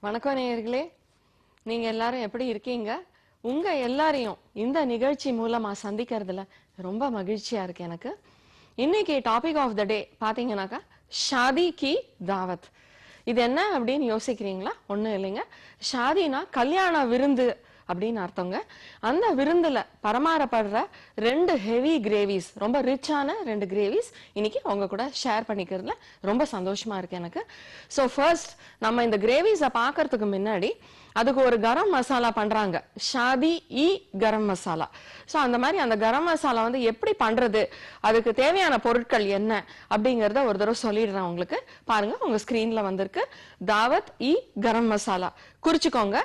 வணக்கம் நேயர்களே, நீங்க எல்லாரும் எப்படி இருக்கீங்க? உங்க எல்லாரையும் இந்த நிகழ்ச்சி மூலமா சந்திக்கிறதுல ரொம்ப மகிழ்ச்சியா இருக்கு எனக்கு. இன்னைக்கு டாபிக் ஆஃப் த டே பாத்தீங்கன்னாக்கா ஷாதி கி தாவத். இது என்ன அப்படின்னு யோசிக்கிறீங்களா? ஒண்ணும் இல்லைங்க. ஷாதினா கல்யாண விருந்து அப்படின்னு அர்த்தங்க. அந்த விருந்துல பரமாறப்படுற 2 ஹெவி கிரேவிஸ், ரொம்ப ரிச்சான 2 கிரேவிஸ் இன்னைக்கு உங்க கூட ஷேர் பண்ணிக்கிறதுல ரொம்ப சந்தோஷமா இருக்கு எனக்கு. ஸோ ஃபர்ஸ்ட் நம்ம இந்த கிரேவிஸை பார்க்கறதுக்கு முன்னாடி அதுக்கு ஒரு கரம் மசாலா பண்றாங்க, ஷாதி இ கரம் மசாலா. ஸோ அந்த மாதிரி அந்த கரம் மசாலா வந்து எப்படி பண்றது, அதுக்கு தேவையான பொருட்கள் என்ன அப்படிங்கறத ஒரு தடவை சொல்லிடுறேன் உங்களுக்கு. பாருங்க, உங்க ஸ்கிரீன்ல வந்திருக்கு தாவத் இ கரம் மசாலா. குறிச்சுக்கோங்க.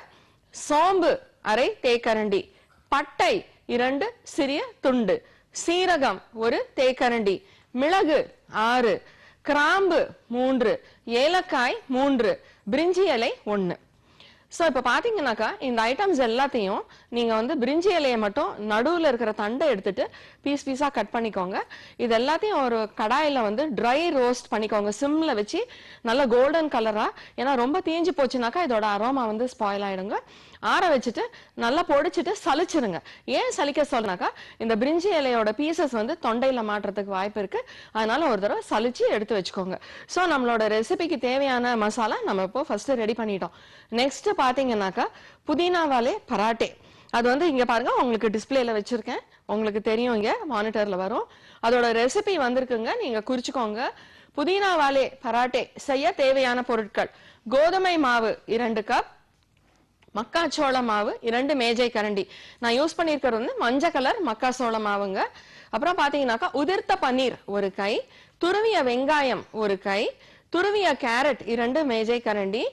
சோம்பு அரை தேக்கரண்டி, பட்டை 2 சிறிய துண்டு, சீரகம் 1 தேக்கரண்டி, மிளகு 6, கிராம்பு 3, ஏலக்காய் 3, பிரிஞ்சி இலை 1. ஸோ இப்போ பார்த்தீங்கன்னாக்கா இந்த ஐட்டம்ஸ் எல்லாத்தையும் நீங்கள் வந்து பிரிஞ்சி இலையை மட்டும் நடுவில் இருக்கிற தண்டை எடுத்துட்டு பீஸ் பீஸாக கட் பண்ணிக்கோங்க. இது எல்லாத்தையும் ஒரு கடாயில் வந்து ட்ரை ரோஸ்ட் பண்ணிக்கோங்க, சிம்மில் வச்சு நல்லா கோல்டன் கலராக. ஏன்னா ரொம்ப தீஞ்சு போச்சுனாக்கா இதோட அரோமா வந்து ஸ்பாயில் ஆயிடுங்க. ஆற வச்சுட்டு நல்லா பொடிச்சிட்டு சலிச்சிருங்க. ஏன் சலிக்க சொல்றனாக்கா இந்த பிரிஞ்சி இலையோட பீசஸ் வந்து தொண்டையில மாட்டுறதுக்கு வாய்ப்பு இருக்கு. அதனால ஒரு தடவை சலிச்சு எடுத்து வச்சுக்கோங்க. ஸோ நம்மளோட ரெசிபிக்கு தேவையான மசாலா நம்ம இப்போ ஃபர்ஸ்ட் ரெடி பண்ணிட்டோம். நெக்ஸ்ட் பாத்தீங்கன்னாக்கா புதினா வாலே பராட்டே. அது வந்து இங்க பாருங்க, உங்களுக்கு டிஸ்பிளேல வச்சிருக்கேன், உங்களுக்கு தெரியும், இங்க மானிட்டர்ல வரும். அதோட ரெசிபி வந்திருக்குங்க, நீங்க குறிச்சுக்கோங்க. புதினா வாலே பராட்டே செய்ய தேவையான பொருட்கள்: கோதுமை மாவு 2 கப், மக்காச்சோள மாவு 2 மேஜை கரண்டி. நான் யூஸ் பண்ணிருக்கிறது வந்து மஞ்சள் கலர் மக்காச்சோள மாவுங்க. அப்புறம் பாத்தீங்கன்னாக்கா உதிர்த்த பன்னீர் 1 கை, துருவிய வெங்காயம் 1 கை, துருவிய கேரட் 2 மேஜை கரண்டி,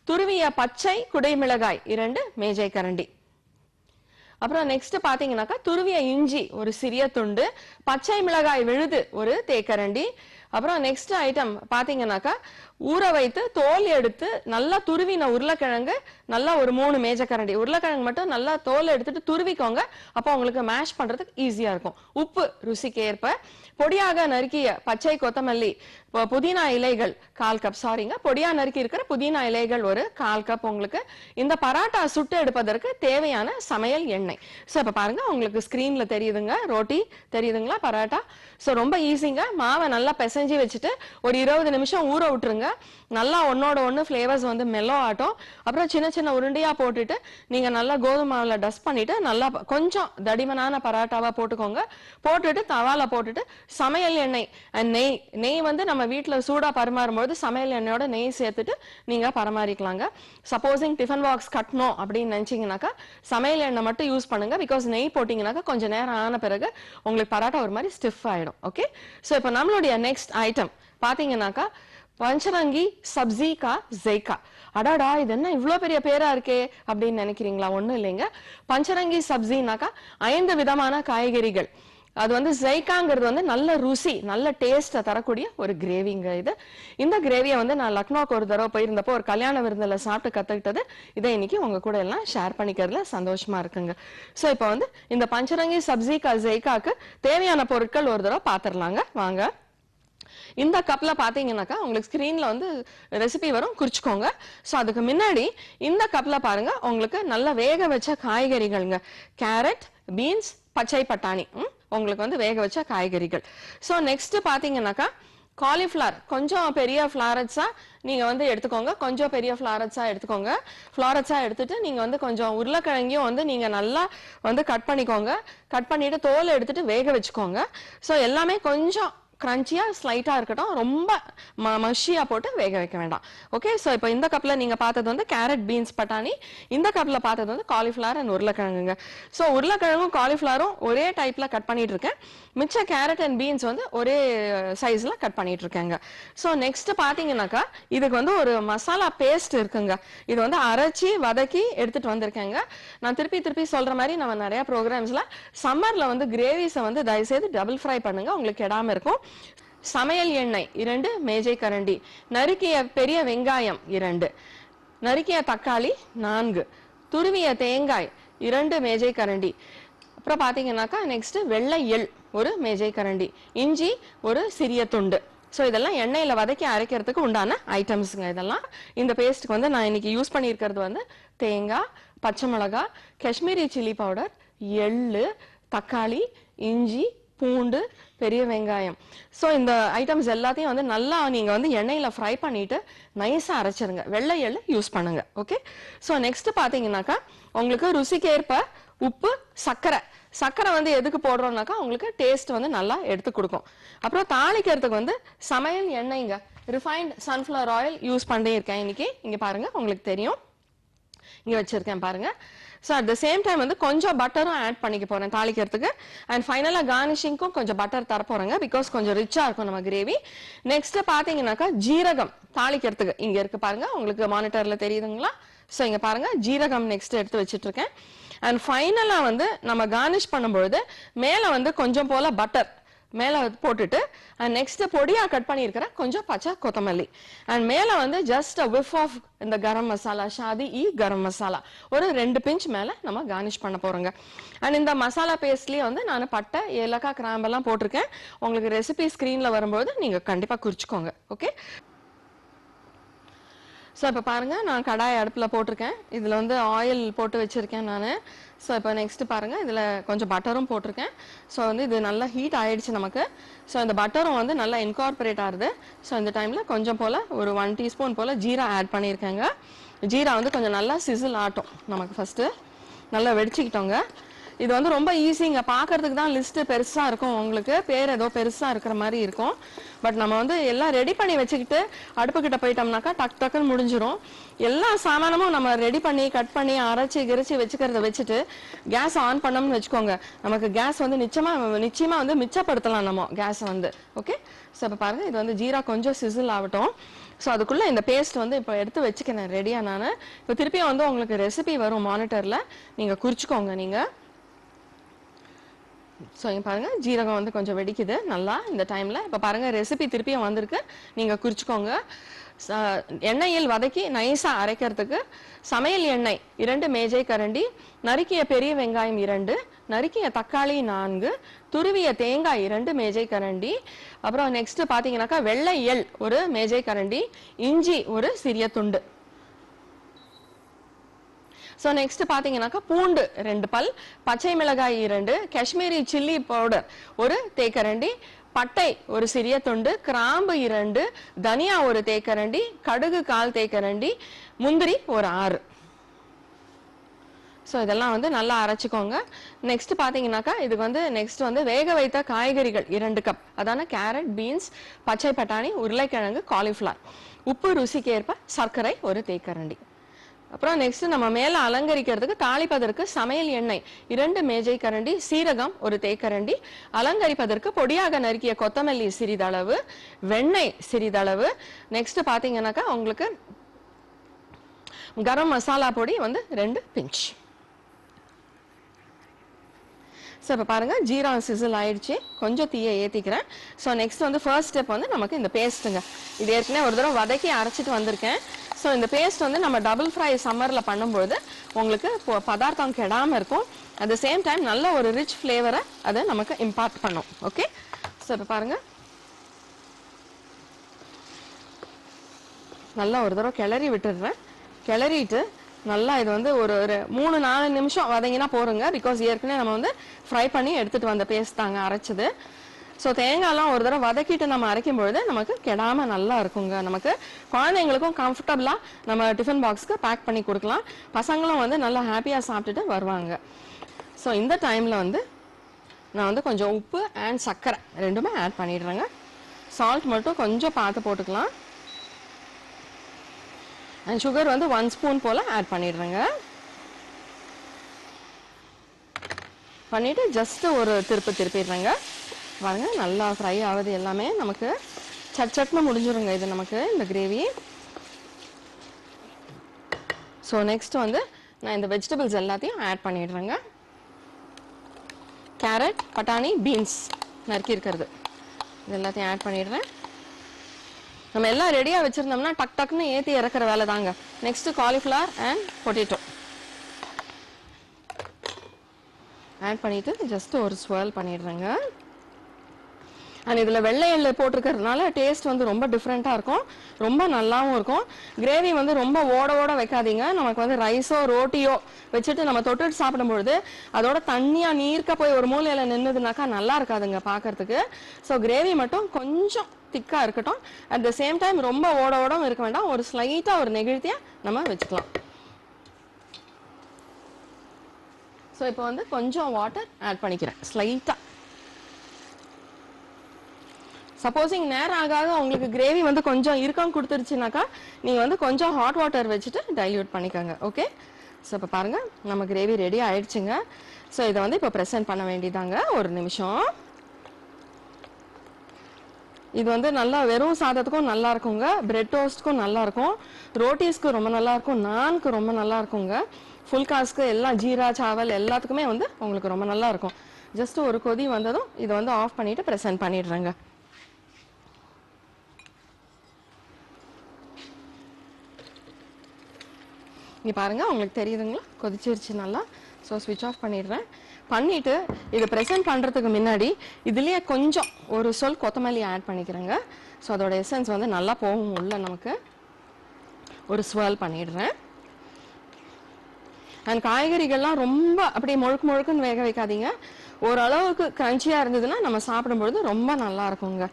துருவிய பச்சை குடைமிளகாய் 2 மேஜை கரண்டி. அப்புறம் நெக்ஸ்ட் பாத்தீங்கன்னாக்கா துருவிய இஞ்சி 1 சிறிய துண்டு, பச்சை மிளகாய் விழுது 1 தேக்கரண்டி. அப்புறம் நெக்ஸ்ட் ஐட்டம் பாத்தீங்கன்னாக்கா ஊற வைத்து தோல் எடுத்து நல்லா துருவின உருளைக்கிழங்கு நல்லா ஒரு 3 மேஜக்கரண்டி. உருளைக்கிழங்கு மட்டும் நல்லா தோல் எடுத்துட்டு துருவிக்கோங்க, அப்போ உங்களுக்கு மேஷ் பண்றதுக்கு ஈஸியா இருக்கும். உப்பு ருசிக்கு ஏற்ப, பொடியாக நறுக்கிய பச்சை கொத்தமல்லி, புதினா இலைகள் 1/4 கப். சாரிங்க, பொடியா நறுக்கி இருக்கிற புதினா இலைகள் ஒரு 1/4 கப். உங்களுக்கு இந்த பராட்டா சுட்டு எடுப்பதற்கு தேவையான சமையல் எண்ணெய். ஸோ இப்போ பாருங்க, உங்களுக்கு ஸ்கிரீன்ல தெரியுதுங்க, ரோட்டி தெரியுதுங்களா, பராட்டா. ஸோ ரொம்ப ஈஸிங்க. மாவை நல்லா பிசைஞ்சு வச்சுட்டு ஒரு 20 நிமிஷம் ஊற விட்டுருங்க. நல்லா ஒன்னோட ஒன்று ஃபிளேவர்ஸ் வந்து மெல்லோ ஆட்டும். அப்புறம் சின்ன சின்ன உருண்டையா போட்டுட்டு நீங்க நல்லா கோதுமை மாவுல டஸ்ட் பண்ணிட்டு நல்லா கொஞ்சம் தடிமனான பராட்டாவா போட்டுக்கோங்க. போட்டுட்டு தவால போட்டுட்டு சமையல் எண்ணெய் அண்ட் நெய் வந்து நம்ம வீட்டில் சூடா பரிமாறும்போது சமையல் எண்ணெயோட நெய் சேர்த்துட்டு நீங்க பரிமாறிக்கலாங்க. சப்போசிங் டிஃபன் பாக்ஸ் கட்டணும் அப்படின்னு நினைச்சீங்கன்னாக்கா சமையல் எண்ணெய் மட்டும் யூஸ் பண்ணுங்க. பிகாஸ் நெய் போட்டீங்கன்னாக்கா கொஞ்சம் நேரம் ஆன பிறகு உங்களுக்கு பராட்டா ஒரு மாதிரி ஸ்டிஃப் ஆயிடும். ஓகே, ஸோ இப்போ நம்மளுடைய நெக்ஸ்ட் ஐட்டம் பாத்தீங்கன்னாக்கா பஞ்சரங்கி சப்ஜி கா ஜெய்கா. அடாடா, இது என்ன இவ்வளோ பெரிய பேரா இருக்கே அப்படின்னு நினைக்கிறீங்களா? ஒன்றும் இல்லைங்க. பஞ்சரங்கி சப்ஜினாக்கா 5 விதமான காய்கறிகள். அது வந்து ஜெய்காங்கிறது வந்து நல்ல ருசி, நல்ல டேஸ்ட்டை தரக்கூடிய ஒரு கிரேவிங்க இது. இந்த கிரேவியை வந்து நான் லக்னோக்கு ஒரு தடவை போயிருந்தப்போ ஒரு கல்யாண விருந்தில் சாப்பிட்டு கற்றுக்கிட்டது. இதை இன்னைக்கு உங்க கூட எல்லாம் ஷேர் பண்ணிக்கிறதுல சந்தோஷமா இருக்குங்க. ஸோ இப்போ வந்து இந்த பஞ்சரங்கி சப்ஜி கா ஜெய்காக்கு தேவையான பொருட்கள் ஒரு தடவை பார்த்துடலாங்க, வாங்க. இந்த கப்ல பாத்தீங்கன்னாக்கா உங்களுக்கு ஸ்கிரீன்ல வந்து ரெசிபி வரும், குறிச்சுக்கோங்க. ஸோ அதுக்கு முன்னாடி இந்த கப்ல பாருங்க, உங்களுக்கு நல்லா வேக வச்ச காய்கறிகள்ங்க. கேரட், பீன்ஸ், பச்சை பட்டாணி, உங்களுக்கு வந்து வேக வச்ச காய்கறிகள். ஸோ நெக்ஸ்ட் பாத்தீங்கன்னாக்கா காலிஃபிளவர் கொஞ்சம் பெரிய ஃபிளாரட்ஸா நீங்க வந்து எடுத்துக்கோங்க. கொஞ்சம் பெரிய ஃபிளாரட்ஸா எடுத்துக்கோங்க. ஃபிளாரட்ஸா எடுத்துட்டு நீங்க வந்து கொஞ்சம் உருளைக்கிழங்கையும் வந்து நீங்க நல்லா வந்து கட் பண்ணிக்கோங்க. கட் பண்ணிட்டு தோல் எடுத்துட்டு வேக வச்சுக்கோங்க. ஸோ எல்லாமே கொஞ்சம் கிரன்ச்சியா ஸ்லைட்டா இருக்கட்டும், ரொம்ப மஷியா போட்டு வேக வைக்க வேண்டாம். ஓகே, ஸோ இப்போ இந்த கப்ல நீங்க பார்த்தது வந்து கேரட், பீன்ஸ், பட்டாணி. இந்த கப்ல பார்த்தது வந்து காலிஃபிளவர் அண்ட் உருளைக்கிழங்குங்க. ஸோ உருளைக்கிழங்கும் காலிஃபிளவரும் ஒரே டைப்ல கட் பண்ணிட்டு இருக்கேன். மிச்ச கேரட் அண்ட் பீன்ஸ் வந்து ஒரே சைஸ்ல கட் பண்ணிட்டு இருக்கேங்க. ஸோ நெக்ஸ்ட் பாத்தீங்கன்னாக்கா இதுக்கு வந்து ஒரு மசாலா பேஸ்ட் இருக்குங்க. இது வந்து அரைச்சி வதக்கி எடுத்துட்டு வந்திருக்கேங்க. நான் திருப்பி சொல்ற மாதிரி நம்ம நிறைய ப்ரோக்ராம்ஸ்ல சம்மர்ல வந்து கிரேவிஸை வந்து தயவுசெய்து டபுள் ஃப்ரை பண்ணுங்க, உங்களுக்கு கெடாம இருக்கும். சமையல் எண்ணெய் 2 மேஜை கரண்டி, நறுக்கிய பெரிய வெங்காயம் 2, நறுக்கிய தக்காளி 4, துருவிய தேங்காய் 2 மேஜை கரண்டி. அப்புறம் பாத்தீங்கன்னாக்கா நெக்ஸ்ட் வெள்ளை எள் 1 மேஜை கரண்டி, இஞ்சி 1 சிறிய துண்டு, ஸோ இதெல்லாம் எண்ணெயில் வதக்கி அரைக்கிறதுக்கு உண்டான ஐட்டம்ஸுங்க இதெல்லாம். இந்த பேஸ்ட்டுக்கு வந்து நான் இன்னைக்கு யூஸ் பண்ணியிருக்கிறது வந்து தேங்காய், பச்சை மிளகாய், காஷ்மீரி சில்லி பவுடர், எள்ளு, தக்காளி, இஞ்சி, பூண்டு, பெரிய வெங்காயம். ஸோ இந்த ஐட்டம்ஸ் எல்லாத்தையும் வந்து நல்லா நீங்க வந்து எண்ணெயில ஃப்ரை பண்ணிட்டு நைஸா அரைச்சிருங்க. வெள்ளை எள்ளு யூஸ் பண்ணுங்க. ஓகே. ஸோ நெக்ஸ்ட் பாத்தீங்கன்னாக்கா உங்களுக்கு ருசிக்கேற்ப உப்பு, சர்க்கரை வந்து எதுக்கு போடுறோம்னாக்கா உங்களுக்கு டேஸ்ட் வந்து நல்லா எடுத்து கொடுக்கும். அப்புறம் தாளிக்கிறதுக்கு வந்து சமையல் எண்ணெய்ங்க, ரிஃபைன்ட் சன்ஃப்ளவர் ஆயில் யூஸ் பண்ணியிருக்கேன் இன்னைக்கு. இங்க பாருங்க உங்களுக்கு தெரியும், இங்க வச்சிருக்கேன் பாருங்க. So at the same time வந்து கொஞ்சம் பட்டரும் ஆட் பண்ணிக்க போறேன் தாளிக்கிறதுக்கு. அண்ட் ஃபைனலா கார்னிஷிங்க்கும் கொஞ்சம் பட்டர் தர போறேங்க, பிகாஸ் கொஞ்சம் ரிச்சா இருக்கும் நம்ம கிரேவி. நெக்ஸ்ட் பாத்தீங்கன்னாக்கா ஜீரகம் தாளிக்கிறதுக்கு இங்க இருக்கு பாருங்க, உங்களுக்கு மானிட்டர்ல தெரியுதுங்களா? ஸோ இங்க பாருங்க ஜீரகம் நெக்ஸ்ட் எடுத்து வச்சிட்டு இருக்கேன். அண்ட் ஃபைனலா வந்து நம்ம கார்னிஷ் பண்ணும்பொழுது மேல வந்து கொஞ்சம் போல பட்டர் மேல போட்டுட்டு அண்ட் நெக்ஸ்ட் பொடியா கட் பண்ணியிருக்கிற கொஞ்சம் பச்சை கொத்தமல்லி அண்ட் மேல வந்து ஜஸ்ட் whiff ஆஃப் இந்த கரம் மசாலா, ஷாதி கரம் மசாலா ஒரு 2 பிஞ்ச் மேல நம்ம கார்னிஷ் பண்ண போறோங்க. அண்ட் இந்த மசாலா பேஸ்ட்லயே வந்து நான் பட்டை, ஏலக்காய், கிராம்பெல்லாம் போட்டிருக்கேன். உங்களுக்கு ரெசிபி ஸ்கிரீன்ல வரும்போது நீங்க கண்டிப்பா குறிச்சுக்கோங்க. ஓகே. ஸோ இப்போ பாருங்க நான் கடாய் அடுப்பில் போட்டிருக்கேன். இதில் வந்து ஆயில் போட்டு வச்சிருக்கேன் நான். ஸோ இப்போ நெக்ஸ்ட் பாருங்க இதில் கொஞ்சம் பட்டரும் போட்டிருக்கேன். ஸோ வந்து இது நல்லா ஹீட் ஆயிடுச்சு நமக்கு. ஸோ இந்த பட்டரும் வந்து நல்லா இன்கார்பரேட் ஆகுது. ஸோ இந்த டைமில் கொஞ்சம் போல் ஒரு 1 டீஸ்பூன் போல் ஜீரா ஆட் பண்ணியிருக்கேங்க. ஜீரா வந்து கொஞ்சம் நல்லா சிசில் ஆட்டும் நமக்கு. ஃபர்ஸ்ட்டு நல்லா வெடிச்சுக்கிட்டோங்க. இது வந்து ரொம்ப ஈஸிங்க, பார்க்கறதுக்கு தான் லிஸ்ட் பெருசா இருக்கும், உங்களுக்கு பேர் ஏதோ பெருசா இருக்கிற மாதிரி இருக்கும். பட் நம்ம வந்து எல்லாம் ரெடி பண்ணி வச்சுக்கிட்டு அடுப்பு கிட்ட போயிட்டோம்னாக்கா டக் டக்குன்னு முடிஞ்சிடும். எல்லா சாமானமும் நம்ம ரெடி பண்ணி கட் பண்ணி அரைச்சி கிரைச்சி வச்சுக்கிறத வச்சுட்டு கேஸ் ஆன் பண்ணோம்னு வச்சுக்கோங்க, நமக்கு கேஸ் வந்து நிச்சயமா வந்து மிச்சப்படுத்தலாம் நம்ம கேஸ் வந்து. ஓகே. ஸோ இப்போ பாருங்க இது வந்து ஜீரா கொஞ்சம் சிசில் ஆகட்டும். ஸோ அதுக்குள்ள இந்த பேஸ்ட் வந்து இப்போ எடுத்து வச்சுக்கிறேன் ரெடியா நான். இப்போ திருப்பியும் வந்து உங்களுக்கு ரெசிபி வரும் மானிட்டர்ல, நீங்க குறிச்சுக்கோங்க நீங்க. ஸோ இங்க பாருங்க ஜீரகம் வந்து கொஞ்சம் வெடிக்குது நல்லா இந்த டைம்ல. இப்போ பாருங்க ரெசிபி திருப்பியும் வந்திருக்கு, நீங்க குறிச்சுக்கோங்க. எண்ணெயில் வதக்கி நைஸா அரைக்கிறதுக்கு சமையல் எண்ணெய் 2 மேஜை கரண்டி, நறுக்கிய பெரிய வெங்காயம் 2, நறுக்கிய தக்காளி 4, துருவிய தேங்காய் 2 மேஜை கரண்டி, அப்புறம் நெக்ஸ்ட் பாத்தீங்கன்னாக்கா வெள்ளை எள் 1 மேஜை கரண்டி, இஞ்சி ஒரு சிறிய துண்டு. ஸோ நெக்ஸ்ட் பாத்தீங்கன்னாக்கா பூண்டு 2 பல், பச்சை மிளகாய் 2, காஷ்மீரி சில்லி பவுடர் 1 தேக்கரண்டி, பட்டை ஒரு சிறிய துண்டு, கிராம்பு 2, தனியா 1 தேக்கரண்டி, கடுகு 1/4 தேக்கரண்டி, முந்திரி ஒரு 6. ஸோ இதெல்லாம் வந்து நல்லா அரைச்சிக்கோங்க. நெக்ஸ்ட் பாத்தீங்கன்னாக்கா இதுக்கு வந்து நெக்ஸ்ட் வந்து வேக வைத்த காய்கறிகள் 2 கப், அதான கேரட், பீன்ஸ், பச்சை பட்டாணி, உருளைக்கிழங்கு, காலிஃபிளவர், உப்பு ருசிக்கேற்ப, சர்க்கரை 1 தேக்கரண்டி. அப்புறம் நெக்ஸ்ட் நம்ம மேல அலங்கரிக்கிறதுக்கு தாளிப்பதற்கு சமையல் எண்ணெய் 2 மேஜை கரண்டி, சீரகம் 1 தேக்கரண்டி, அலங்கரிப்பதற்கு பொடியாக நறுக்கிய கொத்தமல்லி சிறிதளவு, வெண்ணெய் சிறிதளவு. நெக்ஸ்ட் பாத்தீங்கன்னாக்கா உங்களுக்கு கரம் மசாலா பொடி வந்து 2 பிஞ்ச். ஸோ இப்போ பாருங்க ஜீரா சிசில் ஆயிடுச்சு, கொஞ்சம் தீயை ஏற்றிக்கிறேன். ஸோ நெக்ஸ்ட் வந்து ஃபர்ஸ்ட் ஸ்டெப் வந்து நமக்கு இந்த பேஸ்ட்டுங்க. இது ஏற்கனவே ஒரு தடவை வதக்கி அரைச்சிட்டு வந்திருக்கேன். ஸோ இந்த பேஸ்ட் வந்து நம்ம டபுள் ஃப்ரை சம்மரில் பண்ணும்போது உங்களுக்கு பதார்த்தம் கெடாமல் இருக்கும். அட் த சேம் டைம் நல்ல ஒரு ரிச் ஃப்ளேவரை அதை நமக்கு இம்பார்ட் பண்ணும். ஓகே. ஸோ இப்போ பாருங்க நல்லா ஒரு தடவை கிளறி விட்டுடுறேன். கிளறிட்டு நல்லா இது வந்து ஒரு 3-4 நிமிஷம் வதங்கினா போருங்க, பிகாஸ் ஏற்கனவே நம்ம வந்து ஃப்ரை பண்ணி எடுத்துட்டு வந்த பேஸ்ட் தாங்க அரைச்சது. ஸோ தேங்காய்லாம் ஒரு தடவை வதக்கிட்டு நம்ம அரைக்கும் பொழுது நமக்கு கெடாம நல்லா இருக்குங்க. நமக்கு குழந்தைங்களுக்கும் கம்ஃபர்டபுளா நம்ம டிஃபன் பாக்ஸ்க்கு பேக் பண்ணி கொடுக்கலாம். பசங்களும் வந்து நல்லா ஹாப்பியா சாப்பிட்டுட்டு வருவாங்க. ஸோ இந்த டைம்ல வந்து நான் வந்து கொஞ்சம் உப்பு அண்ட் சர்க்கரை ரெண்டுமே ஆட் பண்ணிடுறேங்க. சால்ட் மட்டும் கொஞ்சம் பார்த்து போட்டுக்கலாம். அண்ட் சுகர் வந்து 1 ஸ்பூன் போல ஆட் பண்ணிடுறேங்க. பண்ணிட்டு ஜஸ்ட் ஒரு திருப்பிடுறேங்க. பாருங்க நல்லா ஃப்ரை ஆகுது, எல்லாமே நமக்கு சட்னு முடிஞ்சிருங்க இது நமக்கு இந்த கிரேவி. ஸோ நெக்ஸ்ட் வந்து நான் இந்த வெஜிடபிள்ஸ் எல்லாத்தையும் ஆட் பண்ணிடுறேங்க. கேரட், பட்டாணி, பீன்ஸ் நறுக்கி இருக்கிறது இது எல்லாத்தையும் ஆட் பண்ணிடுறேன். நம்ம எல்லாம் ரெடியா வச்சிருந்தோம்னா டக் டக்குன்னு ஏத்தி இறக்குற வேலை தாங்க. Next cauliflower and potato add பண்ணிட்டு ஜஸ்ட் ஒரு ஸ்வர்ல் பண்ணிடுறேங்க. அண்ட் இதில் வெள்ளை எள்ளு போட்டிருக்கிறதுனால டேஸ்ட் வந்து ரொம்ப டிஃப்ரெண்ட்டாக இருக்கும், ரொம்ப நல்லாவும் இருக்கும். கிரேவி வந்து ரொம்ப ஓட ஓட வைக்காதீங்க. நமக்கு வந்து ரைஸோ ரோட்டியோ வச்சுட்டு நம்ம தொட்டுட்டு சாப்பிடும்பொழுது அதோட தண்ணியாக நீர்க்க போய் ஒரு மூலையில் நின்றுதுனாக்கா நல்லா இருக்காதுங்க பார்க்கறதுக்கு. ஸோ கிரேவி மட்டும் கொஞ்சம் திக்காக இருக்கட்டும். அட் த சேம் டைம் ரொம்ப ஓட ஓடவும் இருக்க வேண்டாம், ஒரு ஸ்லைட்டாக ஒரு நெகிழ்த்தியாக நம்ம வச்சுக்கலாம். ஸோ இப்போ வந்து கொஞ்சம் வாட்டர் ஆட் பண்ணிக்கிறேன் ஸ்லைட்டாக. சப்போஸிங் நேரம் ஆகாத உங்களுக்கு கிரேவி வந்து கொஞ்சம் இறுக்கம் கொடுத்துருச்சுனாக்கா நீங்கள் வந்து கொஞ்சம் ஹாட் வாட்டர் வச்சுட்டு டைல்யூட் பண்ணிக்கோங்க. ஓகே, ஸோ இப்போ பாருங்கள் நம்ம கிரேவி ரெடி ஆயிடுச்சுங்க. ஸோ இதை வந்து இப்போ ப்ரெசென்ட் பண்ண வேண்டியதாங்க. ஒரு நிமிஷம். இது வந்து நல்லா வெறும் சாதத்துக்கும் நல்லா இருக்குங்க, பிரெட் டோஸ்ட்க்கும் நல்லா இருக்கும், ரோட்டிஸ்க்கு ரொம்ப நல்லா இருக்கும், நான்க்கு ரொம்ப நல்லா இருக்குங்க, ஃபுல்காஸ்க்கு எல்லாம் ஜீரா சாவல் எல்லாத்துக்குமே வந்து உங்களுக்கு ரொம்ப நல்லா இருக்கும். ஜஸ்ட் ஒரு கொதி வந்ததும் இதை வந்து ஆஃப் பண்ணிட்டு ப்ரெசென்ட் பண்ணிடுறேங்க. இங்கே பாருங்கள், உங்களுக்கு தெரியுதுங்களா, கொதிச்சிருச்சு நல்லா. ஸோ ஸ்விட்ச் ஆஃப் பண்ணிடுறேன். பண்ணிவிட்டு இதை ப்ரெசென்ட் பண்ணுறதுக்கு முன்னாடி இதுலேயே கொஞ்சம் ஒரு சொல் கொத்தமல்லி ஆட் பண்ணிக்கிறேங்க. ஸோ அதோட எசன்ஸ் வந்து நல்லா போகும் உள்ள. நமக்கு ஒரு ஸ்வர்ல் பண்ணிடுறேன். அண்ட் காய்கறிகள்லாம் ரொம்ப அப்படியே முழுக்கு முழுக்குன்னு வேக வைக்காதீங்க. ஓரளவுக்கு கிரன்ச்சியாக இருந்ததுன்னா நம்ம சாப்பிடும்பொழுது ரொம்ப நல்லா இருக்குங்க.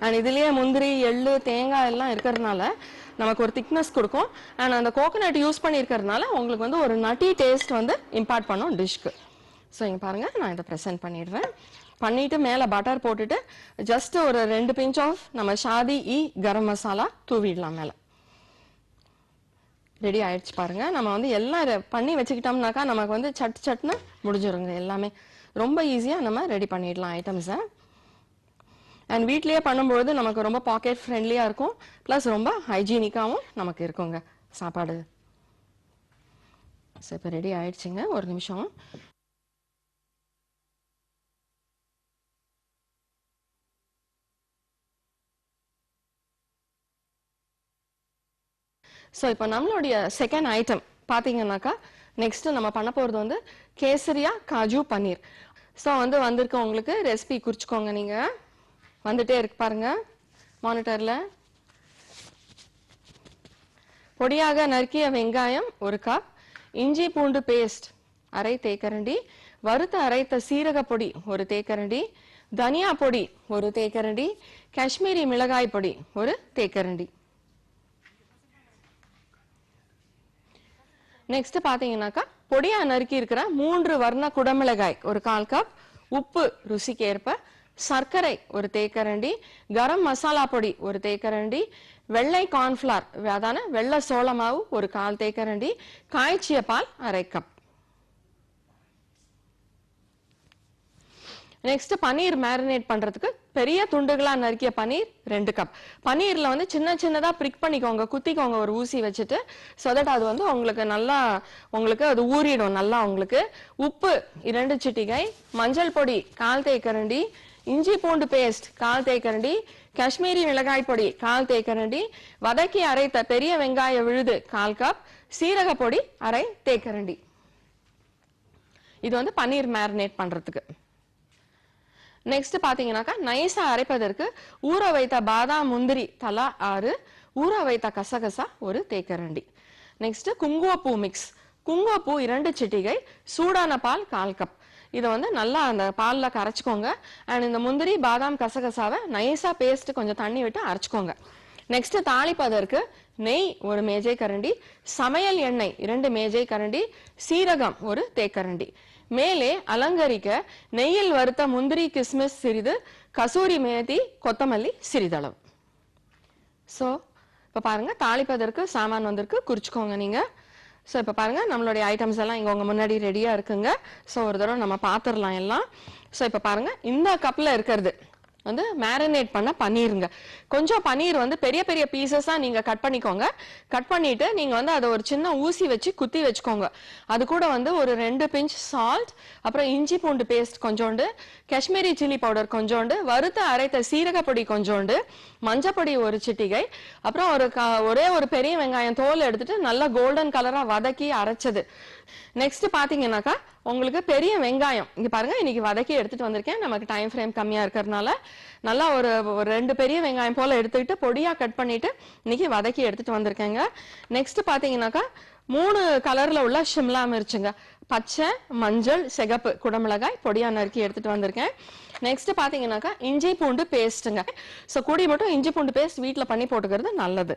அண்ட் இதுலேயே முந்திரி எள்ளு தேங்காய் எல்லாம் இருக்கிறதுனால நமக்கு ஒரு திக்னஸ் கொடுக்கும். அண்ட் அந்த கோகோனட் யூஸ் பண்ணியிருக்கிறதுனால உங்களுக்கு வந்து ஒரு நட்டி டேஸ்ட் வந்து இம்பார்ட் பண்ணும் டிஷ்க்கு. ஸோ இங்கே பாருங்கள், நான் இதை ப்ரெசென்ட் பண்ணிடுறேன். பண்ணிவிட்டு மேலே பட்டர் போட்டுட்டு ஜஸ்ட் ஒரு 2 பிஞ்ச் ஆஃப் நம்ம ஷாதி கரம் மசாலா தூவிடலாம் மேலே. ரெடி ஆயிடுச்சு பாருங்கள். நம்ம வந்து எல்லாம் பண்ணி வச்சுக்கிட்டோம்னாக்கா நமக்கு வந்து சட் சட்னு முடிஞ்சிருங்க. எல்லாமே ரொம்ப ஈஸியாக நம்ம ரெடி பண்ணிடலாம் ஐட்டம்ஸை. அண்ட் வீட்லேயே பண்ணும்பொழுது நமக்கு ரொம்ப பாக்கெட் ஃப்ரெண்ட்லியாக இருக்கும், ப்ளஸ் ரொம்ப ஹைஜீனிக்காகவும் நமக்கு இருக்குங்க சாப்பாடு. ஸோ இப்போ ரெடி ஆயிடுச்சுங்க. ஒரு நிமிஷம். ஸோ இப்போ நம்மளுடைய செகண்ட் ஐட்டம் பார்த்தீங்கன்னாக்கா நெக்ஸ்ட் நம்ம பண்ண போகிறது வந்து கேசரியா காஜு பன்னீர். ஸோ வந்து வந்திருக்க உங்களுக்கு ரெசிபி குறிச்சிக்கோங்க. நீங்கள் வந்துட்டே இருக்கு பாருங்க மானிட்டர்ல. பொடியாக நறுக்கிய வெங்காயம் 1 கப், இஞ்சி பூண்டு பேஸ்ட் 1/2 தேக்கரண்டி, வறுத்த அரைத்த சீரக பொடி 1 தேக்கரண்டி, தனியா பொடி 1 தேக்கரண்டி, காஷ்மீரி மிளகாய் பொடி 1 தேக்கரண்டி. நெக்ஸ்ட் பாத்தீங்கன்னாக்கா பொடியா நறுக்கி இருக்கிற 3 வர்ண குடமிளகாய் 1/4 கப், உப்பு ருசிக்கு ஏற்ப, சர்க்கரை 1 தேக்கரண்டி, கரம் மசாலா பொடி 1 தேக்கரண்டி, வெள்ளை கார்ன்ஃபிளவர் அதான வெள்ளை சோள மாவு 1/4 தேக்கரண்டி, காய்ச்சிய பால் 1/2 கப். நெக்ஸ்ட் பன்னீர் மேரினேட் பண்றதுக்கு பெரிய துண்டுகளா நறுக்கிய பன்னீர் 2 கப். பன்னீர்ல வந்து சின்ன சின்னதா பிரிக் பண்ணிக்கோங்க, குத்திக்கோங்க ஒரு ஊசி வச்சுட்டு. சோ தட் அது வந்து உங்களுக்கு நல்லா உங்களுக்கு அது ஊறிடும் நல்லா உங்களுக்கு. உப்பு 2 சிட்டிகை, மஞ்சள் பொடி 1/4 தேக்கரண்டி, இஞ்சி பூண்டு பேஸ்ட் 1/4 தேக்கரண்டி, காஷ்மீரி மிளகாய் பொடி 1/4 தேக்கரண்டி, வதக்கி அரைத்த பெரிய வெங்காய விழுது 1/4 கப், சீரக பொடி 1/2 தேக்கரண்டி. இது வந்து பன்னீர் மேரினேட் பண்றதுக்கு. நெக்ஸ்ட் பாத்தீங்கன்னாக்கா நைஸா அரைப்பதற்கு ஊற வைத்த பாதாம் முந்திரி தலா 6, ஊற வைத்த கசகசா 1 தேக்கரண்டி. நெக்ஸ்ட் குங்குமப்பூ மிக்ஸ், குங்குமப்பூ 2 சிட்டிகை, சூடான பால் 1/4 கப். இதை வந்து நல்லா அந்த பாலில் கரைச்சிக்கோங்க. அண்ட் இந்த முந்திரி பாதாம் கசகசாவை நைஸா பேஸ்ட் கொஞ்சம் தண்ணி விட்டு அரைச்சிக்கோங்க. நெக்ஸ்ட் தாளிப்பதற்கு நெய் 1 மேஜை கரண்டி, சமையல் எண்ணெய் 2 மேஜை கரண்டி, சீரகம் 1 தேக்கரண்டி. மேலே அலங்கரிக்க நெய்யில் வறுத்த முந்திரி கிஸ்மிஸ் சிறிது, கசூரி மேதி கொத்தமல்லி சிறிதளவு. ஸோ இப்போ பாருங்க தாளிப்பதற்கு சாமான் வந்திருக்கு, குறிச்சுக்கோங்க நீங்க. ஸோ இப்போ பாருங்க நம்மளுடைய ஐட்டம்ஸ் எல்லாம் இங்க உங்க முன்னாடி ரெடியா இருக்குங்க. ஸோ ஒரு தடவை நம்ம பார்த்துடலாம் எல்லாம். ஸோ இப்போ பாருங்க இந்த கப்ல இருக்கிறது வந்து மேரினேட் பண்ண பன்னீருங்க. கொஞ்சம் பன்னீர் வந்து பெரிய பெரிய பீசஸா நீங்க கட் பண்ணிக்கோங்க. கட் பண்ணிட்டு நீங்க வந்து அதை ஒரு சின்ன ஊசி வச்சு குத்தி வச்சுக்கோங்க. அது கூட வந்து ஒரு 2 பிஞ்ச் சால்ட், அப்புறம் இஞ்சி பூண்டு பேஸ்ட் கொஞ்சோண்டு, காஷ்மீரி சில்லி பவுடர் கொஞ்சோண்டு, வறுத்த அரைத்த சீரக பொடி கொஞ்சோண்டு, மஞ்சப்பொடி 1 சிட்டிகை, அப்புறம் ஒரே ஒரு பெரிய வெங்காயம் தோல் எடுத்துட்டு நல்லா கோல்டன் கலரா வதக்கி அரைச்சது. நெக்ஸ்ட் பாத்தீங்கன்னாக்கா உங்களுக்கு பெரிய வெங்காயம் இங்க பாருங்க, இன்னைக்கு வதக்கி எடுத்துட்டு வந்திருக்கேன். நமக்கு டைம் ஃப்ரேம் கம்மியா இருக்கிறதுனால நல்லா ஒரு 2 பெரிய வெங்காயம் போல எடுத்துக்கிட்டு பொடியா கட் பண்ணிட்டு இன்னைக்கு வதக்கி எடுத்துட்டு வந்திருக்கேங்க. நெக்ஸ்ட் பாத்தீங்கன்னாக்கா 3 கலர்ல உள்ள ஷிம்லா மிர்ச்சுங்க, பச்சை, மஞ்சள், சிகப்பு குடமிளகாய் பொடியா நறுக்கி எடுத்துட்டு வந்திருக்கேன். நெக்ஸ்ட் பாத்தீங்கன்னாக்கா இஞ்சி பூண்டு பேஸ்ட்டுங்க. ஸோ கூடி மட்டும் இஞ்சி பூண்டு பேஸ்ட் வீட்டில் பண்ணி போட்டுக்கிறது நல்லது.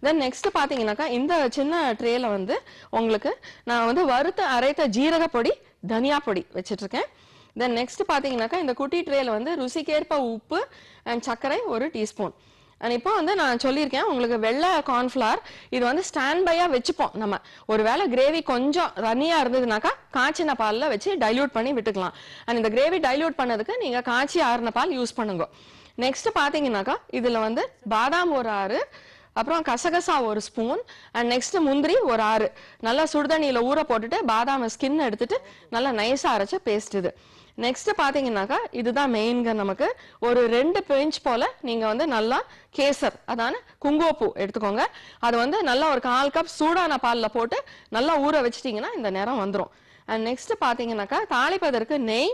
தென் நெக்ஸ்ட் பாத்தீங்கன்னாக்கா இந்த சின்ன ட்ரேல வந்து உங்களுக்கு நான் வந்து வறுத்த அரைத்த ஜீரக பொடி, தனியா பொடி வச்சிட்டு இருக்கேன். தென் நெக்ஸ்ட் பாத்தீங்கன்னாக்கா இந்த குட்டி ட்ரேல வந்து ருசிக்கேற்ப உப்பு அண்ட் சர்க்கரை 1 டீஸ்பூன். அண்ட் இப்போ வந்து நான் சொல்லியிருக்கேன் உங்களுக்கு வெள்ளை கார்ன்ஃபிளவர் இது வந்து ஸ்டாண்ட் பையா வச்சுப்போம். நம்ம ஒருவேளை கிரேவி கொஞ்சம் ரன்னியா இருந்ததுனாக்கா காய்ச்சின பால்ல வச்சு டைல்யூட் பண்ணி விட்டுக்கலாம். அண்ட் இந்த கிரேவி டைல்யூட் பண்ணதுக்கு நீங்க காய்ச்சி ஆறின பால் யூஸ் பண்ணுங்க. நெக்ஸ்ட் பாத்தீங்கன்னாக்கா இதுல வந்து பாதாம் ஒரு 6, அப்புறம் கசகசா 1 ஸ்பூன், அண்ட் நெக்ஸ்ட் முந்திரி ஒரு 6 நல்லா சுடுதண்ணியில ஊற போட்டுட்டு பாதாம ஸ்கின் எடுத்துட்டு நல்லா நைஸா அரைச்ச பேஸ்ட் இது. நெக்ஸ்ட் பாத்தீங்கன்னாக்கா இதுதான் மெயின்ங்க, நமக்கு ஒரு 2 பிஞ்ச் போல நீங்க வந்து நல்லா கேசர் அதான குங்குமப்பூ எடுத்துக்கோங்க. அது வந்து நல்லா ஒரு 1/4 கப் சூடான பால்ல போட்டு நல்லா ஊற வச்சிட்டீங்கன்னா இந்த நிறம் வந்துடும். அண்ட் நெக்ஸ்ட் பாத்தீங்கன்னாக்கா தாளிப்பதற்கு நெய்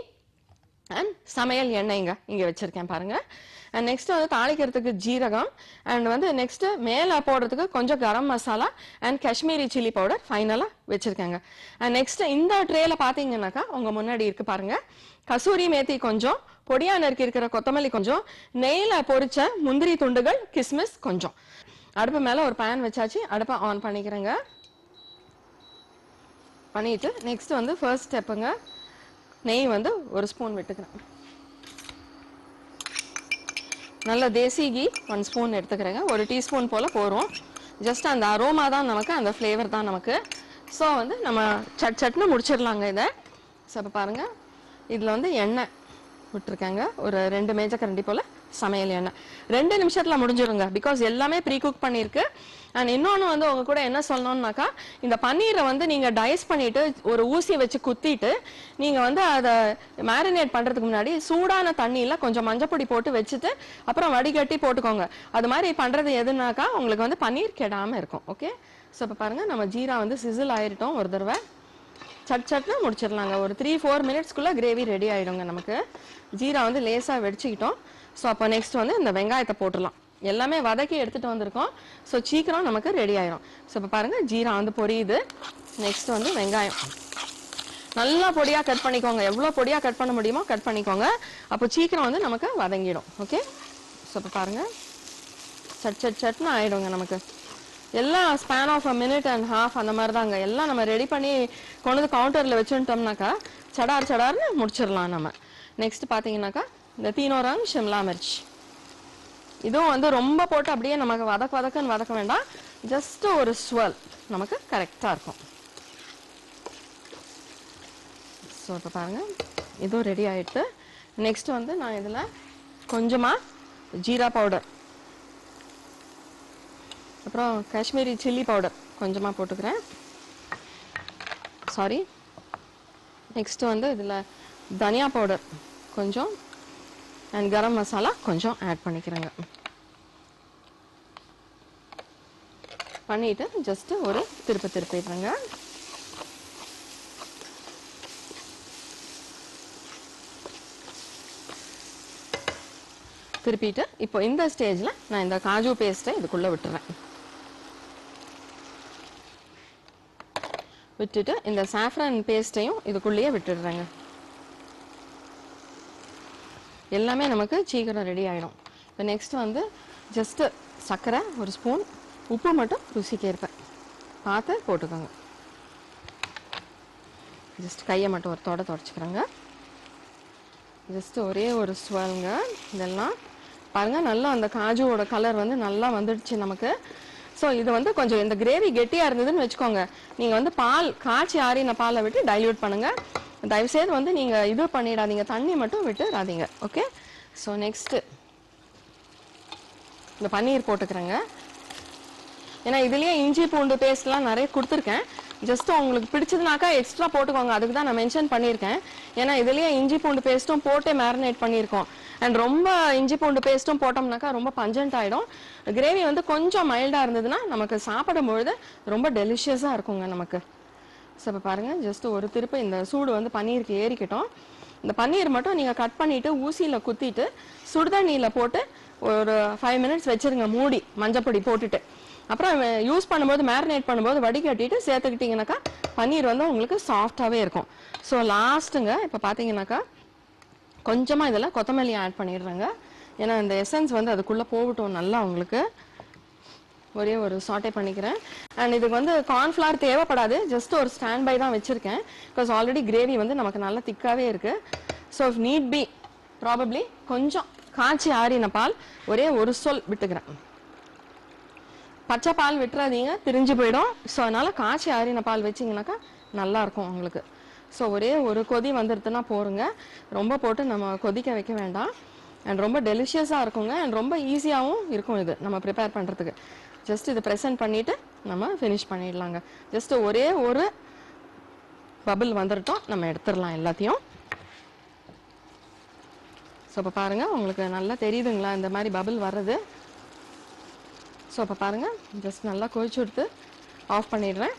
அண்ட் சமையல் எண்ணெய்ங்க இங்க வச்சிருக்கேன் பாருங்க. அண்ட் நெக்ஸ்ட் வந்து தாளிக்கிறதுக்கு ஜீரகம், அண்ட் வந்து நெக்ஸ்ட் மேல போடுறதுக்கு கொஞ்சம் garam masala and Kashmiri chilli powder ஃபைனலா வச்சிருக்கேங்க. அண்ட் நெக்ஸ்ட் இந்த ட்ரேல பாத்தீங்கன்னாக்கா உங்க முன்னாடி இருக்கு பாருங்க, கசூரி மேத்தி கொஞ்சம், பொடியா நறுக்கி இருக்கிற கொத்தமல்லி கொஞ்சம், நெய்ல பொரிச்ச முந்திரி துண்டுகள், கிஸ்மிஸ் கொஞ்சம். அடுப்பு மேல ஒரு பேன் வச்சாச்சு, அடுப்பை ஆன் பண்ணிக்கிறேங்க. பண்ணிட்டு நெக்ஸ்ட் வந்து ஃபர்ஸ்ட் ஸ்டெப்புங்க, நெய் வந்து 1 ஸ்பூன் விட்டுக்கிறேன். நல்ல தேசி கீ 1 ஸ்பூன் எடுத்துக்கிறேங்க. 1 டீஸ்பூன் போல போறோம். ஜஸ்ட் அந்த அரோமா தான் நமக்கு, அந்த ஃப்ளேவர் தான் நமக்கு. ஸோ வந்து நம்ம சட்னு முடிச்சிடலாங்க இதை. ஸோ இப்போ பாருங்க, இதில் வந்து எண்ணெய் விட்டுருக்காங்க, ஒரு 2 மேஜக்கரண்டி போல சமையல் எண்ணெய். 2 நிமிஷத்துல முடிஞ்சிருங்க, பிகாஸ் எல்லாமே ப்ரீ குக் பண்ணிருக்கு. அண்ட் இன்னொன்று வந்து உங்க கூட என்ன சொல்லணும்னாக்கா, இந்த பன்னீரை வந்து நீங்க டைஸ் பண்ணிட்டு ஒரு ஊசியை வச்சு குத்திட்டு நீங்க வந்து அதை மேரினேட் பண்றதுக்கு முன்னாடி சூடான தண்ணியில கொஞ்சம் மஞ்சப்பொடி போட்டு வச்சுட்டு அப்புறம் வடிகட்டி போட்டுக்கோங்க. அது மாதிரி பண்றது எதுனாக்கா உங்களுக்கு வந்து பன்னீர் கெடாம இருக்கும். ஓகே, ஸோ இப்போ பாருங்க நம்ம ஜீரா வந்து சிசில் ஆயிட்டோம். ஒரு தடவை சட்னு முடிச்சிடலாங்க. ஒரு 3-4 மினிட்ஸ்க்குள்ள கிரேவி ரெடி ஆயிடுங்க நமக்கு. ஜீரா வந்து லேசா வெடிச்சுக்கிட்டோம். ஸோ அப்போ நெக்ஸ்ட் வந்து இந்த வெங்காயத்தை போட்டுடலாம். எல்லாமே வதக்கி எடுத்துட்டு வந்திருக்கோம். ஸோ சீக்கிரம் நமக்கு ரெடி ஆயிடும். ஸோ இப்போ பாருங்க ஜீரா வந்து பொரியுது. நெக்ஸ்ட் வந்து வெங்காயம் நல்லா பொடியா கட் பண்ணிக்கோங்க. எவ்வளோ பொடியா கட் பண்ண முடியுமோ கட் பண்ணிக்கோங்க. அப்போ சீக்கிரம் வந்து நமக்கு வதங்கிடும். ஓகே, ஸோ இப்போ பாருங்க சட்னு ஆயிடுங்க நமக்கு. எல்லாம் ஸ்பேன் ஆஃப் 1.5 minutes அந்த மாதிரி தாங்க. எல்லாம் நம்ம ரெடி பண்ணி கொண்டு வந்து கவுண்டர்ல வச்சுட்டோம்னாக்கா சடார்னு முடிச்சிடலாம் நம்ம. நெக்ஸ்ட் பாத்தீங்கன்னாக்கா இந்த தீனோ ரங் ஷிம்லா மிர்ச், இதுவும் வந்து ரொம்ப போட்டு அப்படியே நமக்கு வதக்குன்னு வதக்க வேண்டாம். ஜஸ்ட் ஒரு ஸ்வெல் நமக்கு கரெக்டா இருக்கும். ஸோ இப்போ பாருங்க இதுவும் ரெடி ஆயிடுது. நெக்ஸ்ட் வந்து நான் இதுல கொஞ்சமா ஜீரா பவுடர், அப்புறம் காஷ்மீரி சில்லி பவுடர் கொஞ்சமா போட்டுக்கிறேன். சாரி, நெக்ஸ்ட் வந்து இதுல தனியா பவுடர் கொஞ்சம் அண்ட் கரம் மசாலா கொஞ்சம் ஆட் பண்ணிக்கிறேங்க. பண்ணிட்டு ஜஸ்ட் ஒரு திருப்பிடுறேங்க. திருப்பிட்டு இப்போ இந்த ஸ்டேஜ்ல நான் இந்த காஜு பேஸ்ட்டை இதுக்குள்ள விட்டுறேன். விட்டுட்டு இந்த சாஃப்ரான் பேஸ்ட்டையும் இதுக்குள்ளேயே விட்டுடுறேங்க. எல்லாமே நமக்கு சீக்கிரம் ரெடி ஆயிடும். இப்போ நெக்ஸ்ட் வந்து ஜஸ்ட் சர்க்கரை 1 ஸ்பூன், உப்பு மட்டும் ருசிக்கேற்ப பார்த்து போட்டுக்கோங்க. ஜஸ்ட் கையை மட்டும் ஒரு தொடச்சிக்கிறேங்க. ஜஸ்ட் ஒரே ஒரு ஸ்வெல்ங்க. இதெல்லாம் பாருங்க நல்லா அந்த காஜுவோட கலர் வந்து நல்லா வந்துடுச்சு நமக்கு. ஸோ இது வந்து கொஞ்சம் இந்த கிரேவி கெட்டியா இருந்ததுன்னு வச்சுக்கோங்க, நீங்க வந்து பால் காய்ச்சி ஆறின பாலை விட்டு டைல்யூட் பண்ணுங்க. தயவுசெய்து வந்து நீங்க இது பண்ணிடாதீங்க, தண்ணி மட்டும் விட்டுறாதீங்க. ஓகே, ஸோ நெக்ஸ்ட் இந்த பன்னீர் போட்டுக்கிறேங்க. ஏன்னா இதுலயே இஞ்சி பூண்டு பேஸ்ட்லாம் நிறைய கொடுத்துருக்கேன். ஜஸ்ட் உங்களுக்கு பிடிச்சதுனாக்கா எக்ஸ்ட்ரா போட்டுக்கோங்க, அதுக்கு தான் நான் மென்ஷன் பண்ணியிருக்கேன். ஏன்னா இதுலயே இஞ்சி பூண்டு பேஸ்ட்டும் போட்டு மேரினேட் பண்ணியிருக்கோம். அண்ட் ரொம்ப இஞ்சி பூண்டு பேஸ்ட்டும் போட்டோம்னாக்கா ரொம்ப பஞ்சன்ட் ஆயிடும். கிரேவி வந்து கொஞ்சம் மைல்டா இருந்ததுன்னா நமக்கு சாப்பிடும் பொழுது ரொம்ப டெலிஷியஸா இருக்குங்க நமக்கு. ஸோ இப்போ பாருங்க, ஜஸ்ட் ஒரு திருப்பு இந்த சூடு வந்து பன்னீருக்கு ஏறிக்கட்டும். இந்த பன்னீர் மட்டும் நீங்க கட் பண்ணிட்டு ஊசியில குத்திட்டு சுடுதண்ணியில போட்டு ஒரு 5 மினிட்ஸ் வச்சிருங்க மூடி, மஞ்சப்பொடி போட்டுட்டு. அப்புறம் யூஸ் பண்ணும்போது மேரினேட் பண்ணும்போது வடிகட்டிட்டு சேர்த்துக்கிட்டீங்கன்னாக்கா பன்னீர் வந்து உங்களுக்கு சாஃப்டாகவே இருக்கும். ஸோ லாஸ்ட்டுங்க இப்போ பார்த்தீங்கன்னாக்கா கொஞ்சமாக இதில் கொத்தமல்லி ஆட் பண்ணிடுறேங்க. ஏன்னா இந்த எசன்ஸ் வந்து அதுக்குள்ளே போகட்டும் நல்லா உங்களுக்கு. ஒரே ஒரு சாட்டே பண்ணிக்கிறேன். அண்ட் இதுக்கு வந்து கார்ன்ஃப்ளவர் தேவைப்படாது, ஜஸ்ட் ஒரு ஸ்டாண்ட் பை தான் வச்சுருக்கேன். பிகாஸ் ஆல்ரெடி கிரேவி வந்து நமக்கு நல்லா திக்காகவே இருக்குது. So if NEET B probably கொஞ்சம் காய்ச்சி ஆறின பால் ஒரே ஒரு சொல் விட்டுக்கிறேன். பச்சை பால் விட்டுறாதீங்க, திரிஞ்சு போயிடும். ஸோ அதனால் காய்ச்சி ஆறின பால் வச்சிங்கனாக்கா நல்லாயிருக்கும் உங்களுக்கு. ஸோ ஒரே ஒரு கொதி வந்துடுதுன்னா போருங்க, ரொம்ப போட்டு நம்ம கொதிக்க வைக்க வேண்டாம். அண்ட் ரொம்ப டெலிஷியஸாக இருக்குங்க. அண்ட் ரொம்ப ஈஸியாகவும் இருக்கும் இது நம்ம ப்ரிப்பேர் பண்ணுறதுக்கு. ஜஸ்ட் இதை ப்ரெசென்ட் பண்ணிவிட்டு நம்ம ஃபினிஷ் பண்ணிடலாங்க. ஜஸ்ட் ஒரே ஒரு பபிள் வந்துட்டோம், நம்ம எடுத்துடலாம் எல்லாத்தையும். ஸோ இப்போ பாருங்கள், உங்களுக்கு நல்லா தெரியுதுங்களா இந்த மாதிரி பபிள் வர்றது. ஸோ இப்போ பாருங்கள், ஜஸ்ட் நல்லா கொதிச்சு எடுத்து ஆஃப் பண்ணிடுறேன்.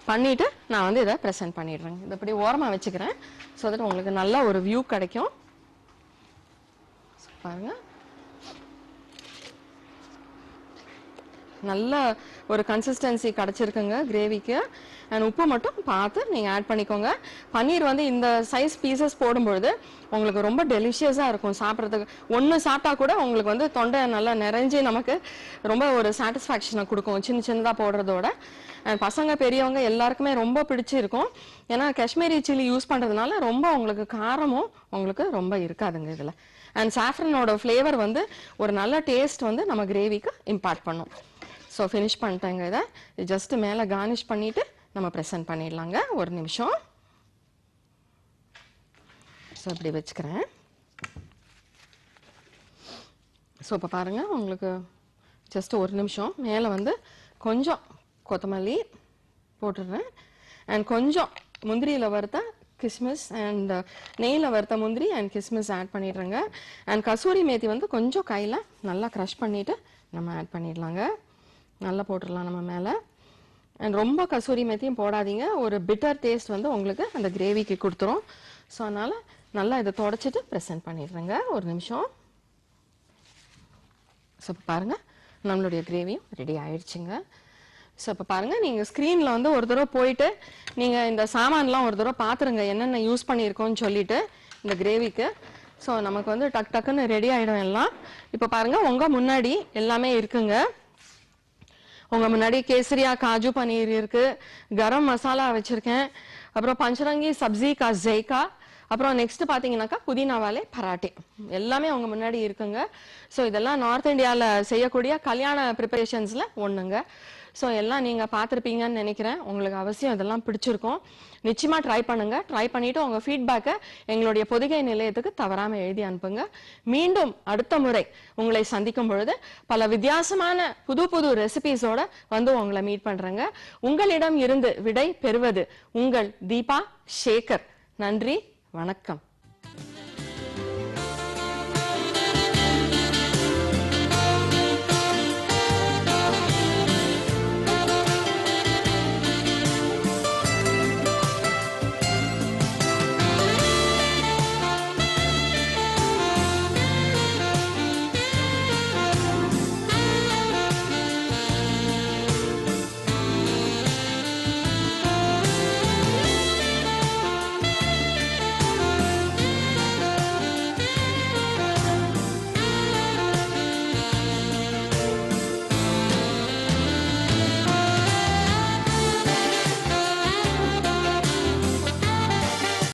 பண்ணிவிட்டு நான் வந்து இதை ப்ரெசென்ட் பண்ணிடுறேங்க. இதை இப்படி ஓரமாக வச்சுக்கிறேன். ஸோ தட் உங்களுக்கு நல்ல ஒரு வியூ கிடைக்கும். பாருங்கள், நல்ல ஒரு கன்சிஸ்டன்சி கிடச்சிருக்குங்க கிரேவிக்கு. அண்ட் உப்பு மட்டும் பார்த்து நீங்கள் ஆட் பண்ணிக்கோங்க. பன்னீர் வந்து இந்த சைஸ் பீசஸ் போடும்பொழுது உங்களுக்கு ரொம்ப டெலிஷியஸாக இருக்கும் சாப்பிட்றதுக்கு. ஒன்று சாப்பிட்டா கூட உங்களுக்கு வந்து தொண்டை நல்லா நிறைஞ்சி நமக்கு ரொம்ப ஒரு சாட்டிஸ்ஃபேக்ஷனை கொடுக்கும் சின்ன சின்னதாக போடுறதோட. அண்ட் பசங்க பெரியவங்க எல்லாருக்குமே ரொம்ப பிடிச்சிருக்கும். ஏன்னா காஷ்மீரி சில்லி யூஸ் பண்ணுறதுனால ரொம்ப உங்களுக்கு காரமும் உங்களுக்கு ரொம்ப இருக்காதுங்க இதில். அண்ட் சாஃப்ரனோட ஃப்ளேவர் வந்து ஒரு நல்ல டேஸ்ட் வந்து நம்ம கிரேவிக்கு இம்பார்ட் பண்ணும். ஸோ ஃபினிஷ் பண்ணிட்டேங்க. இதை ஜஸ்ட் மேலே கார்னிஷ் பண்ணிவிட்டு நம்ம ப்ரெசென்ட் பண்ணிடலாங்க. ஒரு நிமிஷம். ஸோ இப்படி வச்சுக்கிறேன். ஸோ இப்போ பாருங்கள், உங்களுக்கு ஜஸ்ட் ஒரு நிமிஷம் மேலே வந்து கொஞ்சம் கொத்தமல்லி போட்டுடுறேன். அண்ட் கொஞ்சம் முந்திரியில் வறுத்த கிஸ்மிஸ் அண்ட் நெய்யில் வறுத்த முந்திரி அண்ட் கிஸ்மிஸ் ஆட் பண்ணிடுறேங்க. அண்ட் கசூரி மேத்தி வந்து கொஞ்சம் கையில் நல்லா க்ரஷ் பண்ணிவிட்டு நம்ம ஆட் பண்ணிடலாங்க. நல்லா போட்டுடலாம் நம்ம மேலே. அண்ட் ரொம்ப கசூரி மேத்தியும் போடாதீங்க, ஒரு பிட்டர் டேஸ்ட் வந்து உங்களுக்கு அந்த கிரேவிக்கு கொடுத்துரும். ஸோ அதனால் நல்லா இதை தொடச்சிட்டு ப்ரெசென்ட் பண்ணிடுறேங்க. ஒரு நிமிஷம். ஸோ இப்போ பாருங்கள், நம்மளுடைய கிரேவியும் ரெடி ஆயிடுச்சுங்க. ஸோ இப்போ பாருங்கள், நீங்கள் ஸ்க்ரீனில் வந்து ஒரு தடவை போயிட்டு நீங்கள் இந்த சாமான்லாம் ஒரு தடவை பார்த்துருங்க என்னென்ன யூஸ் பண்ணியிருக்கோன்னு சொல்லிட்டு இந்த கிரேவிக்கு. ஸோ நமக்கு வந்து டக் டக்குன்னு ரெடி ஆகிடும் எல்லாம். இப்போ பாருங்கள், உங்கள் முன்னாடி எல்லாமே இருக்குங்க. உங்கள் முன்னாடி கேசரியா காஜு பன்னீர் இருக்குது, கரம் மசாலா வச்சுருக்கேன், அப்புறம் பஞ்சரங்கி சப்ஜி கா ஜெய்கா, அப்புறம் நெக்ஸ்ட் பார்த்தீங்கன்னாக்கா புதினாவாலே பராட்டே எல்லாமே அவங்க முன்னாடி இருக்குங்க. ஸோ இதெல்லாம் நார்த் இந்தியாவில் செய்யக்கூடிய கல்யாண ப்ரிப்பரேஷன்ஸில் ஒன்றுங்க. ஸோ எல்லாம் நீங்கள் பார்த்துருப்பீங்கன்னு நினைக்கிறேன். உங்களுக்கு அவசியம் இதெல்லாம் பிடிச்சிருக்கும். நிச்சயமாக ட்ரை பண்ணுங்கள். ட்ரை பண்ணிவிட்டு உங்கள் ஃபீட்பேக்கை எங்களுடைய பொதிகை நிலையத்துக்கு தவறாமல் எழுதி அனுப்புங்க. மீண்டும் அடுத்த முறை உங்களை சந்திக்கும் பொழுது பல வித்தியாசமான புது புது ரெசிபீஸோட வந்து உங்களை மீட் பண்ணுறேங்க. உங்களிடம் இருந்து விடை பெறுவது உங்கள் தீபா சேகர். நன்றி, வணக்கம்.